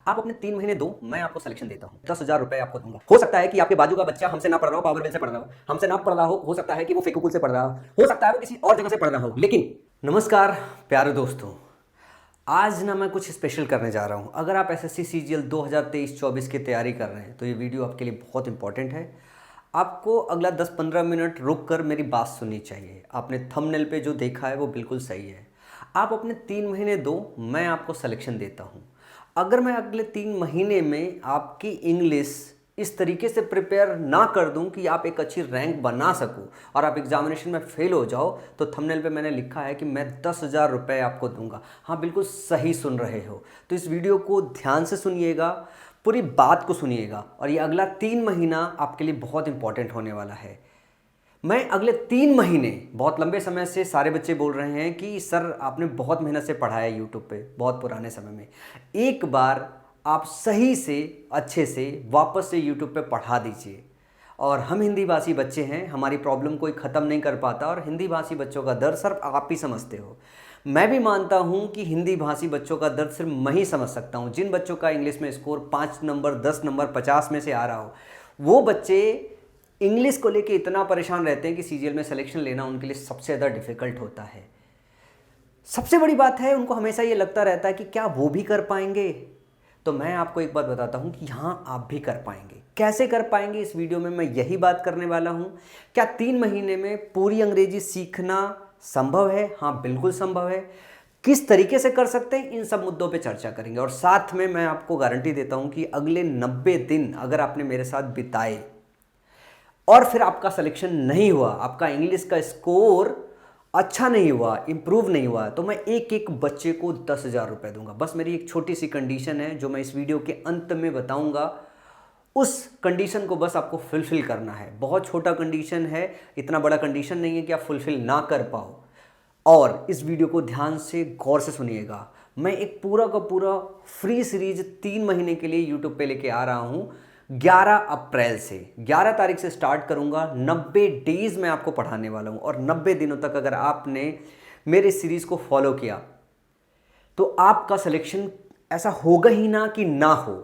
आप अपने 3 महीने दो, मैं आपको सिलेक्शन देता हूँ, 10,000 रुपए आपको दूंगा। हो सकता है कि आपके बाजू का बच्चा हमसे ना पढ़ रहा हो, पावर बिल से पढ़ रहा हो, हमसे ना पढ़ रहा हो सकता है कि वो फेकुकुल से पढ़ रहा हो सकता है वो किसी और जगह से पढ़ रहा हो। लेकिन नमस्कार प्यारे दोस्तों, आज ना मैं कुछ स्पेशल करने जा रहा हूँ। अगर आप एसएससी सीजीएल 2023-24 की तैयारी कर रहे हैं तो ये वीडियो आपके लिए बहुत इंपॉर्टेंट है। आपको अगला 10-15 मिनट रुक कर मेरी बात सुननी चाहिए। आपने थंबनेल पे जो देखा है वो बिल्कुल सही है। आप अपने 3 महीने दो, मैं आपको सिलेक्शन देता हूँ। अगर मैं अगले 3 महीने में आपकी इंग्लिश इस तरीके से प्रिपेयर ना कर दूं कि आप एक अच्छी रैंक बना सको और आप एग्जामिनेशन में फेल हो जाओ, तो थंबनेल पे मैंने लिखा है कि मैं 10,000 रुपये आपको दूंगा। हाँ, बिल्कुल सही सुन रहे हो। तो इस वीडियो को ध्यान से सुनिएगा, पूरी बात को सुनिएगा, और ये अगला 3 महीना आपके लिए बहुत इंपॉर्टेंट होने वाला है। मैं अगले 3 महीने, बहुत लंबे समय से सारे बच्चे बोल रहे हैं कि सर आपने बहुत मेहनत से पढ़ाया यूट्यूब पे बहुत पुराने समय में, एक बार आप सही से अच्छे से वापस से यूट्यूब पे पढ़ा दीजिए। और हम हिंदी भाषी बच्चे हैं, हमारी प्रॉब्लम कोई ख़त्म नहीं कर पाता, और हिंदी भाषी बच्चों का दर्द सिर्फ आप ही समझते हो। मैं भी मानता हूं कि हिंदी भाषी बच्चों का दर्द सिर्फ मैं ही समझ सकता हूं। जिन बच्चों का इंग्लिश में स्कोर 5 नंबर 10 नंबर 50 में से आ रहा हो, वो बच्चे इंग्लिश को लेके इतना परेशान रहते हैं कि सीजीएल में सिलेक्शन लेना उनके लिए सबसे ज़्यादा डिफ़िकल्ट होता है। सबसे बड़ी बात है, उनको हमेशा ये लगता रहता है कि क्या वो भी कर पाएंगे। तो मैं आपको एक बात बताता हूँ कि हाँ, आप भी कर पाएंगे। कैसे कर पाएंगे, इस वीडियो में मैं यही बात करने वाला हूँ। क्या 3 महीने में पूरी अंग्रेजी सीखना संभव है? हाँ, बिल्कुल संभव है। किस तरीके से कर सकते हैं, इन सब मुद्दों पे चर्चा करेंगे। और साथ में मैं आपको गारंटी देता हूँ कि अगले 90 दिन अगर आपने मेरे साथ बिताए और फिर आपका सिलेक्शन नहीं हुआ, आपका इंग्लिश का स्कोर अच्छा नहीं हुआ, इंप्रूव नहीं हुआ, तो मैं एक एक बच्चे को 10,000 रुपये दूंगा। बस मेरी एक छोटी सी कंडीशन है जो मैं इस वीडियो के अंत में बताऊंगा। उस कंडीशन को बस आपको फुलफिल करना है। बहुत छोटा कंडीशन है, इतना बड़ा कंडीशन नहीं है कि आप फुलफिल ना कर पाओ। और इस वीडियो को ध्यान से गौर से सुनिएगा। मैं एक पूरा का पूरा फ्री सीरीज 3 महीने के लिए यूट्यूब पे लेके आ रहा हूँ। 11 अप्रैल से 11 तारीख से स्टार्ट करूंगा। 90 डेज में आपको पढ़ाने वाला हूँ, और 90 दिनों तक अगर आपने मेरे सीरीज को फॉलो किया तो आपका सिलेक्शन ऐसा होगा ही ना कि ना हो।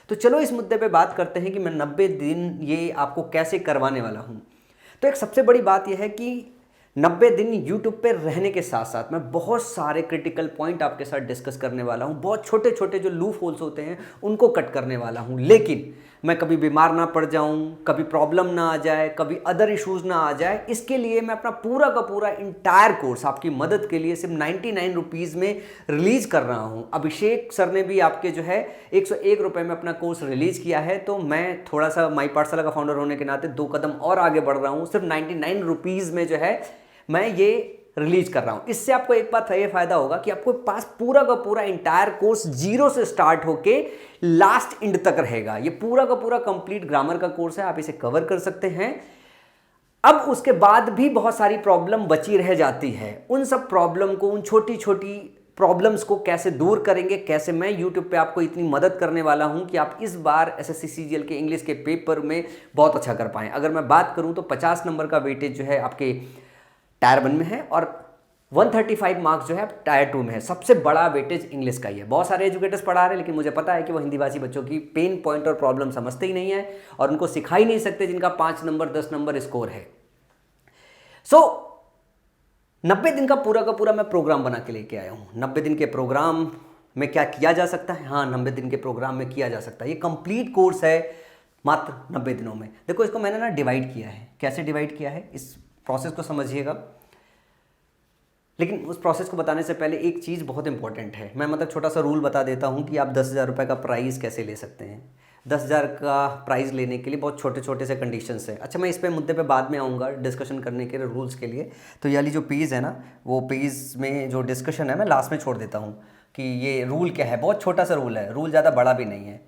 तो चलो इस मुद्दे पे बात करते हैं कि मैं 90 दिन ये आपको कैसे करवाने वाला हूँ। तो एक सबसे बड़ी बात यह है कि 90 दिन यूट्यूब पे रहने के साथ साथ मैं बहुत सारे क्रिटिकल पॉइंट आपके साथ डिस्कस करने वाला हूँ। बहुत छोटे छोटे जो लूप होल्स होते हैं उनको कट करने वाला हूँ। लेकिन मैं कभी बीमार ना पड़ जाऊँ, कभी प्रॉब्लम ना आ जाए, कभी अदर इश्यूज़ ना आ जाए, इसके लिए मैं अपना पूरा का पूरा इंटायर कोर्स आपकी मदद के लिए सिर्फ 99 रुपीज़ में रिलीज़ कर रहा हूँ। अभिषेक सर ने भी आपके जो है 101 रुपये में अपना कोर्स रिलीज़ किया है। तो मैं थोड़ा सा माई पाठशाला का फाउंडर होने के नाते 2 कदम और आगे बढ़ रहा हूँ। सिर्फ 99 रुपीज़ में जो है मैं ये रिलीज कर रहा हूं। इससे आपको एक बात ये फायदा होगा कि आपको पास पूरा का पूरा इंटायर कोर्स जीरो से स्टार्ट होके लास्ट एंड तक रहेगा। ये पूरा का पूरा कंप्लीट ग्रामर का कोर्स है, आप इसे कवर कर सकते हैं। अब उसके बाद भी बहुत सारी प्रॉब्लम बची रह जाती है। उन सब प्रॉब्लम को, उन छोटी छोटी प्रॉब्लम्स को कैसे दूर करेंगे, कैसे मैं YouTube पे आपको इतनी मदद करने वाला हूं कि आप इस बार एसएससी सीजीएल के इंग्लिश के पेपर में बहुत अच्छा कर पाएं। अगर मैं बात करूं तो 50 नंबर का वेटेज जो है आपके टायर 1 में है, और 135 मार्क्स जो है टायर 2 में है। सबसे बड़ा वेटेज इंग्लिश का ही है। बहुत सारे एजुकेटर्स पढ़ा रहे हैं, लेकिन मुझे पता है कि वो हिंदी भाषी बच्चों की पेन पॉइंट और प्रॉब्लम समझते ही नहीं है, और उनको सिखा ही नहीं सकते जिनका 5 नंबर 10 नंबर स्कोर है। सो 90 दिन का पूरा मैं प्रोग्राम बना के लेके आया हूँ। 90 दिन के प्रोग्राम में क्या किया जा सकता है? हाँ, 90 दिन के प्रोग्राम में किया जा सकता है। ये कंप्लीट कोर्स है मात्र 90 दिनों में। देखो, इसको मैंने ना डिवाइड किया है। कैसे डिवाइड किया है, इस प्रोसेस को समझिएगा। लेकिन उस प्रोसेस को बताने से पहले एक चीज़ बहुत इंपॉर्टेंट है। मैं मतलब छोटा सा रूल बता देता हूँ कि आप 10,000 रुपये का प्राइज़ कैसे ले सकते हैं। 10,000 का प्राइज़ लेने के लिए बहुत छोटे छोटे से कंडीशंस हैं। अच्छा, मैं इस पे मुद्दे पे बाद में आऊँगा डिस्कशन करने के लिए, रूल्स के लिए। तो ये वाली जो पेज है ना, वो पेज में जो डिस्कशन है मैं लास्ट में छोड़ देता हूँ कि ये रूल क्या है। बहुत छोटा सा रूल है, रूल ज़्यादा बड़ा भी नहीं है।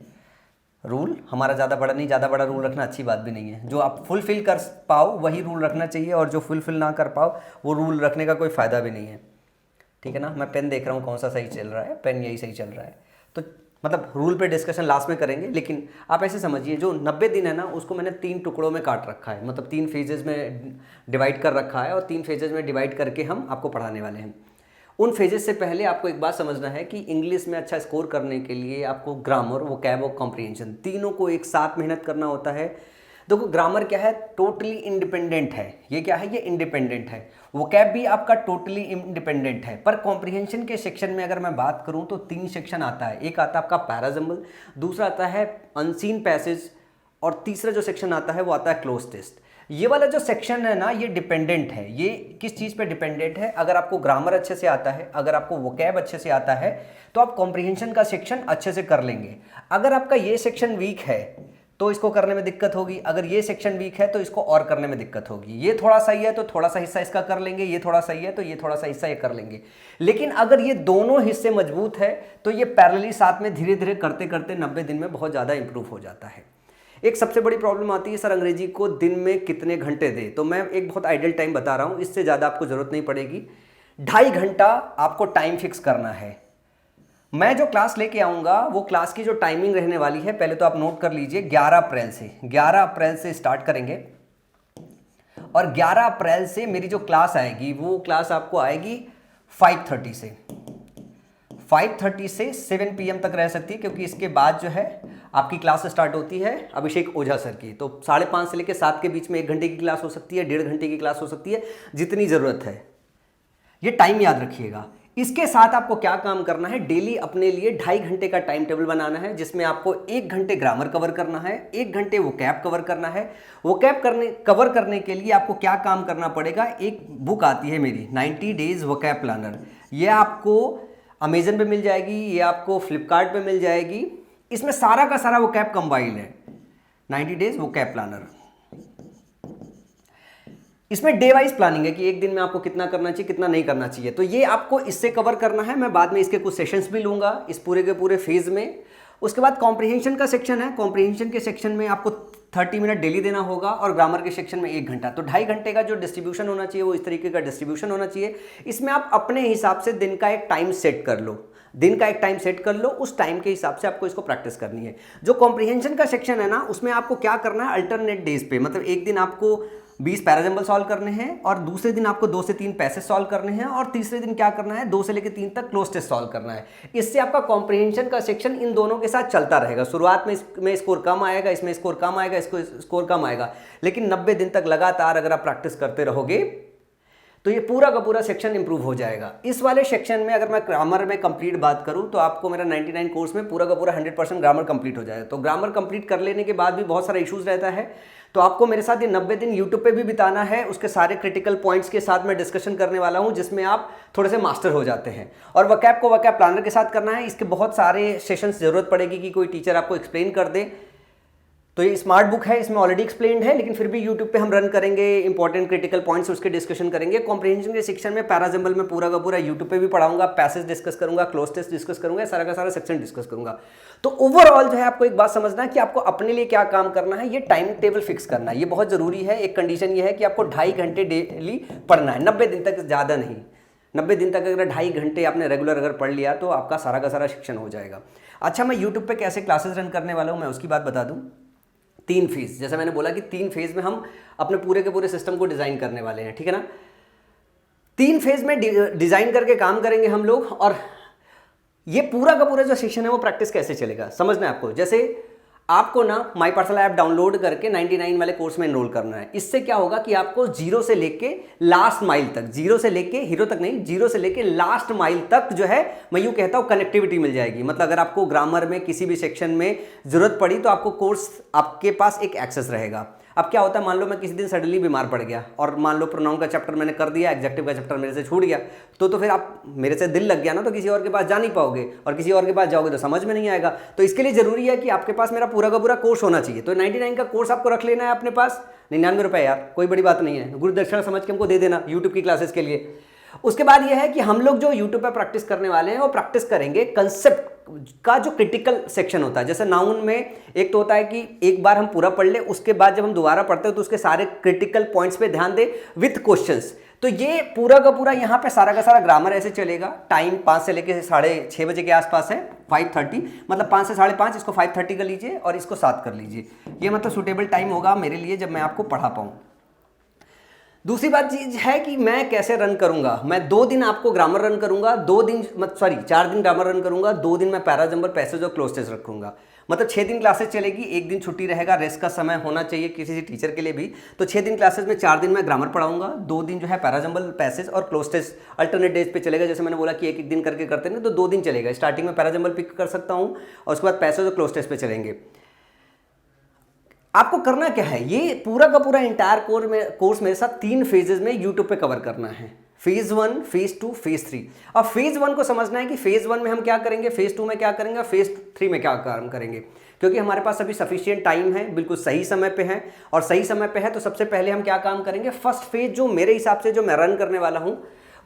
रूल हमारा ज़्यादा बड़ा नहीं, ज़्यादा बड़ा रूल रखना अच्छी बात भी नहीं है। जो आप फुलफिल कर पाओ वही रूल रखना चाहिए, और जो फुलफिल ना कर पाओ वो रूल रखने का कोई फ़ायदा भी नहीं है। ठीक है ना? मैं पेन देख रहा हूँ कौन सा सही चल रहा है, पेन यही सही चल रहा है। तो मतलब रूल पे डिस्कशन लास्ट में करेंगे। लेकिन आप ऐसे समझिए, जो 90 दिन है ना, उसको मैंने 3 टुकड़ों में काट रखा है, मतलब 3 फेजेज़ में डिवाइड कर रखा है, और 3 फेजेज़ में डिवाइड करके हम आपको पढ़ाने वाले हैं। उन फेजेस से पहले आपको एक बात समझना है कि इंग्लिश में अच्छा स्कोर करने के लिए आपको ग्रामर, वोकैब और कॉम्प्रिहेंशन तीनों को एक साथ मेहनत करना होता है। देखो ग्रामर क्या है, टोटली इंडिपेंडेंट है। ये क्या है, ये इंडिपेंडेंट है। वोकैब भी आपका टोटली इंडिपेंडेंट है। पर कॉम्प्रिहेंशन के सेक्शन में अगर मैं बात करूं तो 3 सेक्शन आता है। एक आता है आपका पैराजम्बल, दूसरा आता है अनसीन पैसेज, और तीसरा जो सेक्शन आता है वो आता है क्लोज टेस्ट। ये वाला जो सेक्शन है ना, ये डिपेंडेंट है। ये किस चीज़ पे डिपेंडेंट है? अगर आपको ग्रामर अच्छे से आता है, अगर आपको वोकैब अच्छे से आता है, तो आप कॉम्प्रिहेंशन का सेक्शन अच्छे से कर लेंगे। अगर आपका ये सेक्शन वीक है तो इसको करने में दिक्कत होगी, अगर ये सेक्शन वीक है तो इसको और करने में दिक्कत होगी। ये थोड़ा सही है तो थोड़ा सा हिस्सा इसका कर लेंगे, ये थोड़ा सही है तो ये थोड़ा सा हिस्सा ये कर लेंगे। लेकिन अगर ये दोनों हिस्से मजबूत है तो ये पैरेलली साथ में धीरे धीरे करते करते 90 दिन में बहुत ज़्यादा इंप्रूव हो जाता है। एक सबसे बड़ी प्रॉब्लम आती है, सर अंग्रेजी को दिन में कितने घंटे दे? तो मैं एक बहुत आइडियल टाइम बता रहा हूँ, इससे ज़्यादा आपको ज़रूरत नहीं पड़ेगी। 2.5 घंटा आपको टाइम फिक्स करना है। मैं जो क्लास लेके आऊँगा वो क्लास की जो टाइमिंग रहने वाली है, पहले तो आप नोट कर लीजिए, 11 अप्रैल से स्टार्ट करेंगे। और 11 अप्रैल से मेरी जो क्लास आएगी वो क्लास आपको आएगी 5:30 से 7 PM तक रह सकती है, क्योंकि इसके बाद जो है आपकी क्लास स्टार्ट होती है अभिषेक ओझा सर की। तो 5:30 से लेकर 7 के बीच में 1 घंटे की क्लास हो सकती है, 1.5 घंटे की क्लास हो सकती है, जितनी ज़रूरत है। ये टाइम याद रखिएगा। इसके साथ आपको क्या काम करना है, डेली अपने लिए 2.5 घंटे का टाइम टेबल बनाना है, जिसमें आपको 1 घंटे ग्रामर कवर करना है, 1 घंटे वोकैब कवर करना है। वोकैब कवर करने के लिए आपको क्या काम करना पड़ेगा, एक बुक आती है मेरी 90 डेज वोकैब प्लानर। ये आपको अमेजन पे मिल जाएगी, ये आपको फ्लिपकार्ट पे मिल जाएगी। इसमें सारा का सारा वोकैब कंबाइंड है, 90 डेज वोकैब प्लानर। इसमें डे वाइज प्लानिंग है कि एक दिन में आपको कितना करना चाहिए, कितना नहीं करना चाहिए। तो ये आपको इससे कवर करना है। मैं बाद में इसके कुछ सेशंस भी लूंगा इस पूरे के पूरे फेज में। उसके बाद कॉम्प्रिहेंशन का सेक्शन है। कॉम्प्रिहेंशन के सेक्शन में आपको 30 मिनट डेली देना होगा, और ग्रामर के सेक्शन में 1 घंटा। तो 2.5 घंटे का जो डिस्ट्रीब्यूशन होना चाहिए वो इस तरीके का डिस्ट्रीब्यूशन होना चाहिए। इसमें आप अपने हिसाब से दिन का एक टाइम सेट कर लो, उस टाइम के हिसाब से आपको इसको प्रैक्टिस करनी है। जो कॉम्प्रिहेंशन का सेक्शन है ना, उसमें आपको क्या करना है, अल्टरनेट डेज पे, मतलब एक दिन आपको 20 पैराजम्बल सॉल्व करने हैं, और दूसरे दिन आपको 2 से 3 पैसेज सॉल्व करने हैं, और तीसरे दिन क्या करना है, 2 से लेकर 3 तक क्लोज टेस्ट सॉल्व करना है। इससे आपका कॉम्प्रिहेंशन का सेक्शन इन दोनों के साथ चलता रहेगा। शुरुआत में इसमें स्कोर कम आएगा, इसमें स्कोर कम आएगा, इसको स्कोर कम आएगा, लेकिन 90 दिन तक लगातार अगर आप प्रैक्टिस करते रहोगे तो ये पूरा का पूरा सेक्शन इंप्रूव हो जाएगा। इस वाले सेक्शन में अगर मैं ग्रामर में कंप्लीट बात करूं तो आपको मेरा 99 कोर्स में पूरा का पूरा 100% ग्रामर कंप्लीट हो जाएगा। तो ग्रामर कंप्लीट कर लेने के बाद भी बहुत सारा इश्यूज रहता है, तो आपको मेरे साथ ये 90 दिन यूट्यूब पे भी बिताना है। उसके सारे क्रिटिकल पॉइंट्स के साथ मैं डिस्कशन करने वाला हूं, जिसमें आप थोड़े से मास्टर हो जाते हैं। और वोकैब को वोकैब प्लानर के साथ करना है। इसके बहुत सारे सेशंस जरूरत पड़ेगी कि कोई टीचर आपको एक्सप्लेन कर दे। तो ये स्मार्ट बुक है, इसमें ऑलरेडी एक्सप्लेन्ड है, लेकिन फिर भी यूट्यूब पे हम रन करेंगे, इंपॉर्टेंट क्रिटिकल पॉइंट्स उसके डिस्कशन करेंगे। कॉम्प्रिहेंशन के सेक्शन में पैराजम्बल में पूरा का पूरा यूट्यूब पे भी पढ़ाऊंगा, पैसेज डिस्कस करूंगा, क्लोज टेस्ट डिस्कस करूंगा, सारा का सारा सेक्शन डिस्कस करूंगा। तो ओवरऑल जो है आपको एक बात समझना है कि आपको अपने लिए क्या काम करना है, ये टाइम टेबल फिक्स करना है, ये बहुत जरूरी है। एक कंडीशन ये है कि आपको 2.5 घंटे डेली पढ़ना है, 90 दिन तक, ज़्यादा नहीं। 90 दिन तक अगर 2.5 घंटे आपने रेगुलर अगर पढ़ लिया तो आपका सारा का सारा सेक्शन हो जाएगा। अच्छा, मैं यूट्यूब पे कैसे क्लासेस रन करने वाला हूँ मैं उसकी बात बता दूँ। 3 फेज, जैसे मैंने बोला कि 3 फेज में हम अपने पूरे के पूरे सिस्टम को डिज़ाइन करने वाले हैं, ठीक है ना। 3 फेज में डिज़ाइन करके काम करेंगे हम लोग। और ये पूरा का पूरा जो सेशन है वो प्रैक्टिस कैसे चलेगा समझना है आपको। जैसे आपको ना माई पाठशाला ऐप डाउनलोड करके 99 वाले कोर्स में एनरोल करना है। इससे क्या होगा कि आपको जीरो से लेके लास्ट माइल तक, जीरो से लेके हीरो तक नहीं, जीरो से लेके लास्ट माइल तक जो है मैं यूँ कहता हूँ कनेक्टिविटी मिल जाएगी। मतलब अगर आपको ग्रामर में किसी भी सेक्शन में ज़रूरत पड़ी तो आपको कोर्स, आपके पास एक एक्सेस रहेगा। अब क्या होता है, मान लो मैं किसी दिन सडनली बीमार पड़ गया और मान लो प्रोनाउन का चैप्टर मैंने कर दिया, एग्जेक्टिव का चैप्टर मेरे से छूट गया, तो फिर आप, मेरे से दिल लग गया ना, तो किसी और के पास जा नहीं पाओगे, और किसी और के पास जाओगे तो समझ में नहीं आएगा। तो इसके लिए जरूरी है कि आपके पास मेरा पूरा का पूरा कोर्स होना चाहिए। तो 99 का कोर्स आपको रख लेना है अपने पास, 99 रुपये यार, कोई बड़ी बात नहीं है, गुरुदक्षिणा समझ के हमको दे देना यूट्यूब की क्लासेस के लिए। उसके बाद यह है कि हम लोग जो यूट्यूब पर प्रैक्टिस करने वाले हैं वो प्रैक्टिस करेंगे कंसेप्ट का जो क्रिटिकल सेक्शन होता है। जैसे नाउन में एक तो होता है कि एक बार हम पूरा पढ़ ले, उसके बाद जब हम दोबारा पढ़ते हैं तो उसके सारे क्रिटिकल पॉइंट्स पे ध्यान दे विथ क्वेश्चंस। तो ये पूरा का पूरा यहाँ पे सारा का सारा ग्रामर ऐसे चलेगा। टाइम 5 से लेकर 6:30 बजे के आसपास है, 5:30, मतलब 5 से 5:30, इसको 5:30 कर लीजिए और इसको 7 कर लीजिए। ये मतलब सूटेबल टाइम होगा मेरे लिए जब मैं आपको पढ़ा पाऊँ। दूसरी बात चीज है कि मैं कैसे रन करूंगा। मैं 2 दिन आपको ग्रामर रन करूंगा, 2 दिन 4 दिन ग्रामर रन करूंगा, 2 दिन मैं पैराजंबल, पैसेज और क्लोज टेस्ट रखूंगा। मतलब 6 दिन क्लासेस चलेगी, 1 दिन छुट्टी रहेगा, रेस्ट का समय होना चाहिए किसी टीचर के लिए भी। तो 6 दिन क्लासेस में 4 दिन मैं ग्रामर पढ़ाऊंगा, 2 दिन जो है पैराजंबल, पैसेज और क्लोज टेस्ट अल्टरनेट डेज पे चलेगा। जैसे मैंने बोला कि एक दिन करके करते हैं तो 2 दिन चलेगा। स्टार्टिंग में पैराजंबल पिक कर सकता हूँ और उसके बाद पैसेज और क्लोज टेस्ट पे चलेंगे। आपको करना क्या है, ये पूरा का पूरा इंटायर कोर्स मेरे साथ 3 फेजेस में यूट्यूब पे कवर करना है। Phase 1, phase 2, phase 3। अब फेज 1 को समझना है कि फेज 1 में हम क्या करेंगे, फेज 2 में क्या करेंगे, फेज 3 में क्या काम करेंगे। क्योंकि हमारे पास अभी सफिशिएंट टाइम है, बिल्कुल सही समय पे है और सही समय पे है। तो सबसे पहले हम क्या काम करेंगे, फर्स्ट फेज जो मेरे हिसाब से जो मैं रन करने वाला हूं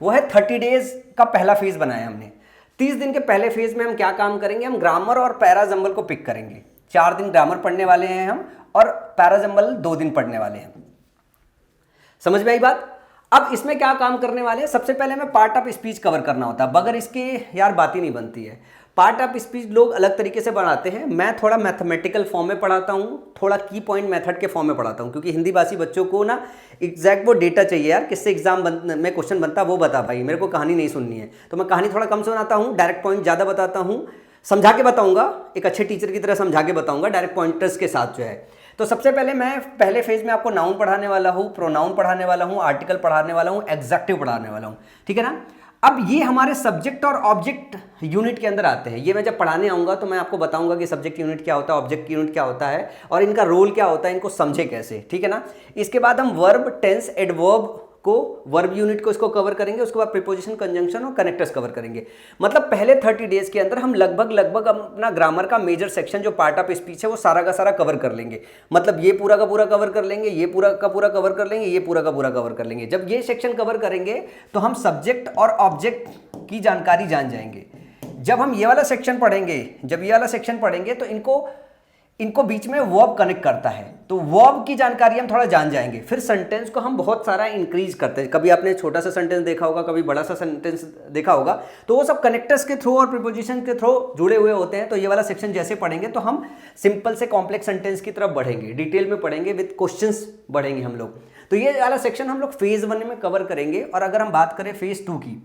वो है 30 डेज का पहला फेज बनाया हमने। 30 दिन के पहले फेज में हम क्या काम करेंगे, हम ग्रामर और पैराजंबल को पिक करेंगे। 4 दिन ग्रामर पढ़ने वाले हैं हम और पैराजंबल 2 दिन पढ़ने वाले हैं। समझ में आई बात। अब इसमें क्या काम करने वाले हैं, सबसे पहले हमें पार्ट ऑफ स्पीच कवर करना होता है। बगैर इसके यार बात ही नहीं बनती है। पार्ट ऑफ स्पीच लोग अलग तरीके से पढ़ाते हैं, मैं थोड़ा मैथमेटिकल फॉर्म में पढ़ाता हूँ, थोड़ा की पॉइंट मेथड के फॉर्म में पढ़ाता हूँ। क्योंकि हिंदी भाषी बच्चों को ना एग्जैक्ट वो डेटा चाहिए यार, किससे एग्जाम में क्वेश्चन बनता है वो बता भाई, मेरे को कहानी नहीं सुननी है। तो मैं कहानी थोड़ा कम सुनाता हूँ, डायरेक्ट पॉइंट ज़्यादा बताता हूँ, समझा के बताऊँगा, एक अच्छे टीचर की तरह समझा के बताऊँगा डायरेक्ट पॉइंटर्स के साथ जो है। तो सबसे पहले मैं पहले फेज में आपको नाउन पढ़ाने वाला हूँ, प्रोनाउन पढ़ाने वाला हूँ, आर्टिकल पढ़ाने वाला हूँ, एग्जेक्टिव पढ़ाने वाला हूँ, ठीक है ना। अब ये हमारे सब्जेक्ट और ऑब्जेक्ट यूनिट के अंदर आते हैं। ये मैं जब पढ़ाने आऊँगा तो मैं आपको बताऊँगा कि सब्जेक्ट यूनिट क्या होता है, ऑब्जेक्ट यूनिट क्या होता है और इनका रोल क्या होता है, इनको समझे कैसे, ठीक है ना। इसके बाद हम वर्ब, टेंस, एडवर्ब को, वर्ब यूनिट को इसको कवर करेंगे। उसके बाद प्रीपोजिशन, कंजंक्शन और कनेक्टर्स कवर करेंगे। मतलब पहले 30 डेज के अंदर हम लगभग अपना ग्रामर का मेजर सेक्शन जो पार्ट ऑफ स्पीच है वो सारा का सारा कवर कर लेंगे। मतलब ये पूरा का पूरा कवर कर लेंगे, ये पूरा का पूरा कवर कर लेंगे, ये पूरा का पूरा कवर कर लेंगे। जब ये सेक्शन कवर करेंगे तो हम सब्जेक्ट और ऑब्जेक्ट की जानकारी जान जाएंगे। जब हम ये वाला सेक्शन पढ़ेंगे तो इनको बीच में वर्ब कनेक्ट करता है, तो वर्ब की जानकारी हम थोड़ा जान जाएंगे। फिर सेंटेंस को हम बहुत सारा इंक्रीज करते हैं। कभी आपने छोटा सा सेंटेंस देखा होगा, कभी बड़ा सा सेंटेंस देखा होगा, तो वो सब कनेक्टर्स के थ्रू और प्रीपोजिशन के थ्रू जुड़े हुए होते हैं। तो ये वाला सेक्शन जैसे पढ़ेंगे तो हम सिंपल से कॉम्प्लेक्स सेंटेंस की तरफ बढ़ेंगे, डिटेल में पढ़ेंगे, विद क्वेश्चंस बढ़ेंगे हम लोग। तो ये वाला सेक्शन हम लोग फेज 1 में कवर करेंगे। और अगर हम बात करें फेज 2 की,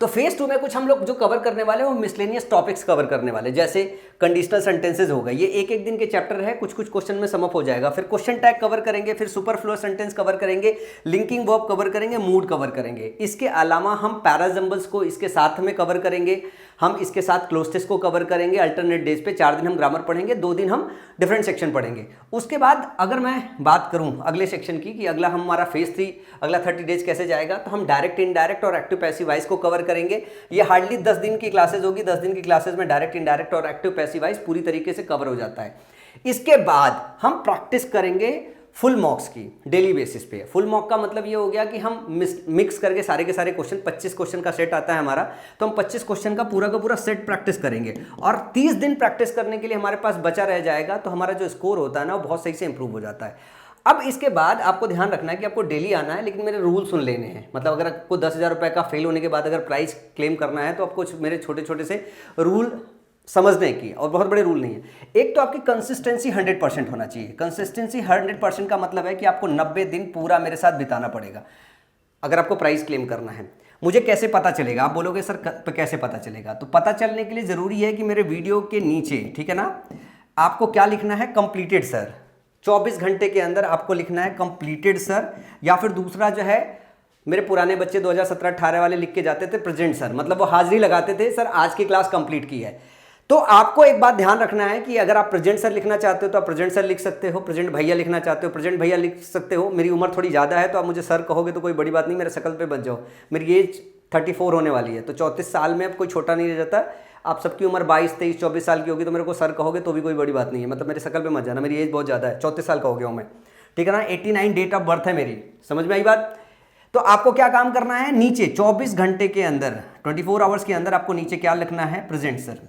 तो फेज 2 में कुछ हम लोग जो कवर करने वाले हैं वो मिसलेनियस टॉपिक्स कवर करने वाले, जैसे कंडीशनल सेंटेंसेस हो गए। ये एक दिन के चैप्टर है, कुछ क्वेश्चन में समअप हो जाएगा। फिर क्वेश्चन टैग कवर करेंगे, फिर सुपरफ्लुअस सेंटेंस कवर करेंगे, लिंकिंग वर्ब कवर करेंगे, मूड कवर करेंगे। इसके अलावा हम पैराजंबल्स को इसके साथ में कवर करेंगे, हम इसके साथ क्लोज टेस्ट को कवर करेंगे। अल्टरनेट डेज पे 4 दिन हम ग्रामर पढ़ेंगे, 2 दिन हम डिफरेंट सेक्शन पढ़ेंगे। उसके बाद अगर मैं बात करूं अगले सेक्शन की कि अगला हमारा फेज 3 अगला 30 डेज कैसे जाएगा, तो हम डायरेक्ट, इनडायरेक्ट और एक्टिव पैसिव वॉइस को कवर करेंगे। ये हार्डली 10 दिन की क्लासेस होगी। 10 दिन की क्लासेस में डायरेक्ट, इनडायरेक्ट और एक्टिव पैसिव वॉइस पूरी तरीके से कवर हो जाता है। इसके बाद हम प्रैक्टिस करेंगे फुल मॉक्स की डेली बेसिस पे। फुल मॉक का मतलब ये हो गया कि हम मिक्स करके सारे के सारे क्वेश्चन, 25 क्वेश्चन का सेट आता है हमारा, तो हम 25 क्वेश्चन का पूरा सेट प्रैक्टिस करेंगे। और 30 दिन प्रैक्टिस करने के लिए हमारे पास बचा रह जाएगा, तो हमारा जो स्कोर होता है ना वो बहुत सही से इंप्रूव हो जाता है। अब इसके बाद आपको ध्यान रखना है कि आपको डेली आना है, लेकिन मेरे रूल सुन लेने हैं। मतलब अगर आपको 10,000 रुपये का फेल होने के बाद अगर प्राइस क्लेम करना है तो आपको मेरे छोटे छोटे से रूल समझने की, और बहुत बड़े रूल नहीं है। एक तो आपकी कंसिस्टेंसी 100% होना चाहिए। कंसिस्टेंसी 100% का मतलब है कि आपको 90 दिन पूरा मेरे साथ बिताना पड़ेगा अगर आपको प्राइस क्लेम करना है। मुझे कैसे पता चलेगा, आप बोलोगे सर कैसे पता चलेगा, तो पता चलने के लिए ज़रूरी है कि मेरे वीडियो के नीचे, ठीक है ना, आपको क्या लिखना है, कंप्लीटेड सर। 24 घंटे के अंदर आपको लिखना है कंप्लीटेड सर, या फिर दूसरा जो है, मेरे पुराने बच्चे 2017-18 वाले लिख के जाते थे प्रेजेंट सर, मतलब वो हाजिरी लगाते थे, सर आज की क्लास कंप्लीट की है। तो आपको एक बात ध्यान रखना है कि अगर आप प्रेजेंट सर लिखना चाहते हो तो आप प्रेजेंट सर लिख सकते हो, प्रेजेंट भैया लिखना चाहते हो प्रेजेंट भैया लिख सकते हो। मेरी उम्र थोड़ी ज़्यादा है तो आप मुझे सर कहोगे तो कोई बड़ी बात नहीं, मेरे शक्ल पे बच जाओ। मेरी एज 34 होने वाली है, तो 34 साल में अब कोई छोटा नहीं रह जाता। आप सबकी उम्र 22, 23, 24 साल की होगी तो मेरे को सर कहोगे तो भी कोई बड़ी बात नहीं है। मतलब मेरे शक्ल पे मत जाना, मेरी एज बहुत ज़्यादा है, 34 साल का हो गया हूँ मैं, ठीक है ना। 89 डेट ऑफ बर्थ है मेरी, समझ में आई बात। तो आपको क्या काम करना है, नीचे 24 घंटे के अंदर, 24 आवर्स के अंदर आपको नीचे क्या लिखना है, प्रेजेंट सर,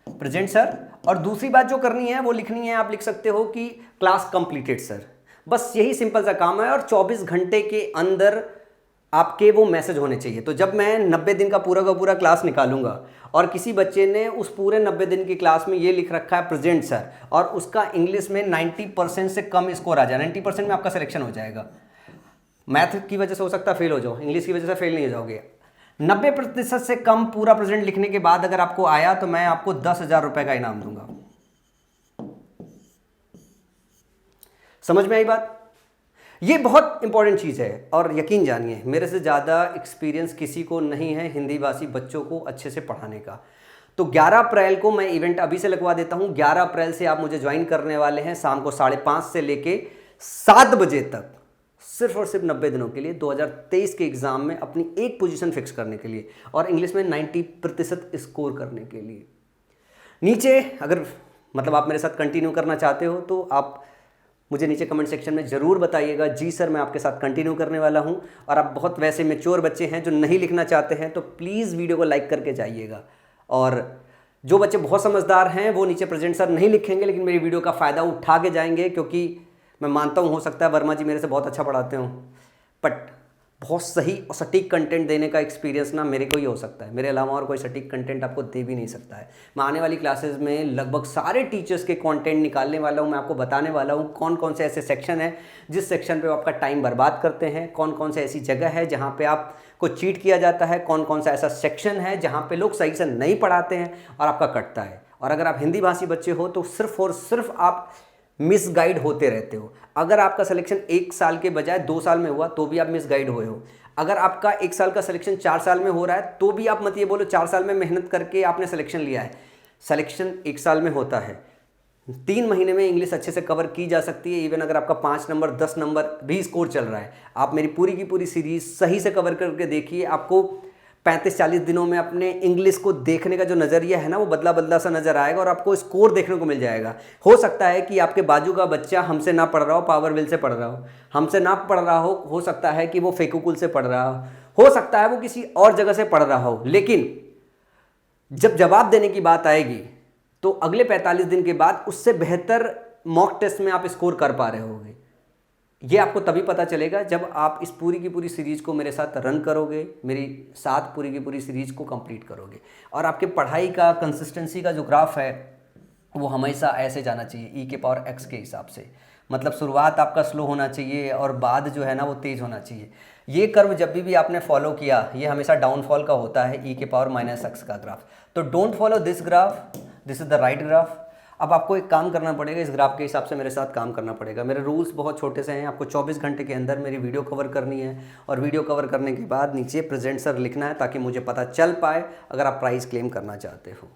प्रेजेंट सर। और दूसरी बात जो करनी है वो लिखनी है, आप लिख सकते हो कि क्लास कंप्लीटेड सर। बस यही सिंपल सा काम है। और 24 घंटे के अंदर आपके वो मैसेज होने चाहिए। तो जब मैं 90 दिन का पूरा क्लास निकालूंगा और किसी बच्चे ने उस पूरे 90 दिन की क्लास में ये लिख रखा है प्रेजेंट सर, और उसका इंग्लिश में 90% से कम स्कोर आ जाए, 90% में आपका सिलेक्शन हो जाएगा। मैथ की वजह से हो सकता है फेल हो जाओ, इंग्लिश की वजह से फेल नहीं हो जाओगे। 90% से कम पूरा प्रेजेंट लिखने के बाद अगर आपको आया तो मैं आपको 10,000 रुपए का इनाम दूंगा। समझ में आई बात? ये बहुत इंपॉर्टेंट चीज़ है और यकीन जानिए मेरे से ज़्यादा एक्सपीरियंस किसी को नहीं है हिंदी भाषी बच्चों को अच्छे से पढ़ाने का। तो 11 अप्रैल को मैं इवेंट अभी से लगवा देता हूँ। 11 अप्रैल से आप मुझे ज्वाइन करने वाले हैं शाम को 5:30 से लेके 7 बजे तक, सिर्फ और सिर्फ 90 दिनों के लिए 2023 के एग्जाम में अपनी एक पोजीशन फिक्स करने के लिए और इंग्लिश में 90% स्कोर करने के लिए। नीचे अगर मतलब आप मेरे साथ कंटिन्यू करना चाहते हो तो आप मुझे नीचे कमेंट सेक्शन में ज़रूर बताइएगा, जी सर मैं आपके साथ कंटिन्यू करने वाला हूं। और आप बहुत वैसे मैच्योर बच्चे हैं जो नहीं लिखना चाहते हैं तो प्लीज़ वीडियो को लाइक करके जाइएगा। और जो बच्चे बहुत समझदार हैं वो नीचे प्रेजेंट सर नहीं लिखेंगे लेकिन मेरी वीडियो का फ़ायदा उठा के जाएंगे, क्योंकि मैं मानता हूँ हो सकता है वर्मा जी मेरे से बहुत अच्छा पढ़ाते हों, बट बहुत सही और सटीक कंटेंट देने का एक्सपीरियंस ना मेरे को ही हो सकता है, मेरे अलावा और कोई सटीक कंटेंट आपको दे भी नहीं सकता है। मैं आने वाली क्लासेस में लगभग सारे टीचर्स के कंटेंट निकालने वाला हूँ। मैं आपको बताने वाला हूँ कौन कौन से ऐसे सेक्शन हैं जिस सेक्शन पे आपका टाइम बर्बाद करते हैं, कौन कौन से ऐसी जगह है जहाँ पे आपको चीट किया जाता है, कौन कौन सा ऐसा सेक्शन है जहाँ पे लोग सही से नहीं पढ़ाते हैं और आपका कटता है। और अगर आप हिंदी भाषी बच्चे हो तो सिर्फ और सिर्फ आप मिसगाइड होते रहते हो। अगर आपका सिलेक्शन 1 साल के बजाय 2 साल में हुआ तो भी आप मिसगाइड हुए हो। अगर आपका 1 साल का सिलेक्शन 4 साल में हो रहा है तो भी आप मत ये बोलो 4 साल में मेहनत करके आपने सिलेक्शन लिया है। सिलेक्शन 1 साल में होता है, 3 महीने में इंग्लिश अच्छे से कवर की जा सकती है। इवन अगर आपका 5 नंबर 10 नंबर भी स्कोर चल रहा है, आप मेरी पूरी की पूरी सीरीज सही से कवर करके देखिए, आपको 35-40 दिनों में अपने इंग्लिश को देखने का जो नज़रिया है ना वो बदला बदला सा नज़र आएगा और आपको स्कोर देखने को मिल जाएगा। हो सकता है कि आपके बाजू का बच्चा हमसे ना पढ़ रहा हो, पावर विल से पढ़ रहा हो, हमसे ना पढ़ रहा हो सकता है कि वो फेकुकुल से पढ़ रहा हो सकता है वो किसी और जगह से पढ़ रहा हो, लेकिन जब जवाब देने की बात आएगी तो अगले 45 दिन के बाद उससे बेहतर मॉक टेस्ट में आप स्कोर कर पा रहे होगे। ये आपको तभी पता चलेगा जब आप इस पूरी की पूरी सीरीज़ को मेरे साथ रन करोगे, मेरी साथ पूरी की पूरी सीरीज़ को कंप्लीट करोगे। और आपके पढ़ाई का कंसिस्टेंसी का जो ग्राफ है वो हमेशा ऐसे जाना चाहिए ई के पावर एक्स के हिसाब से। मतलब शुरुआत आपका स्लो होना चाहिए और बाद जो है ना वो तेज़ होना चाहिए। ये कर्व जब भी आपने फॉलो किया ये हमेशा डाउनफॉल का होता है, ई के पावर माइनस एक्स का ग्राफ। तो don't follow this graph, this is the right graph. अब आपको एक काम करना पड़ेगा, इस ग्राफ के हिसाब से मेरे साथ काम करना पड़ेगा। मेरे रूल्स बहुत छोटे से हैं, आपको 24 घंटे के अंदर मेरी वीडियो कवर करनी है और वीडियो कवर करने के बाद नीचे प्रेजेंट सर लिखना है ताकि मुझे पता चल पाए अगर आप प्राइज़ क्लेम करना चाहते हो।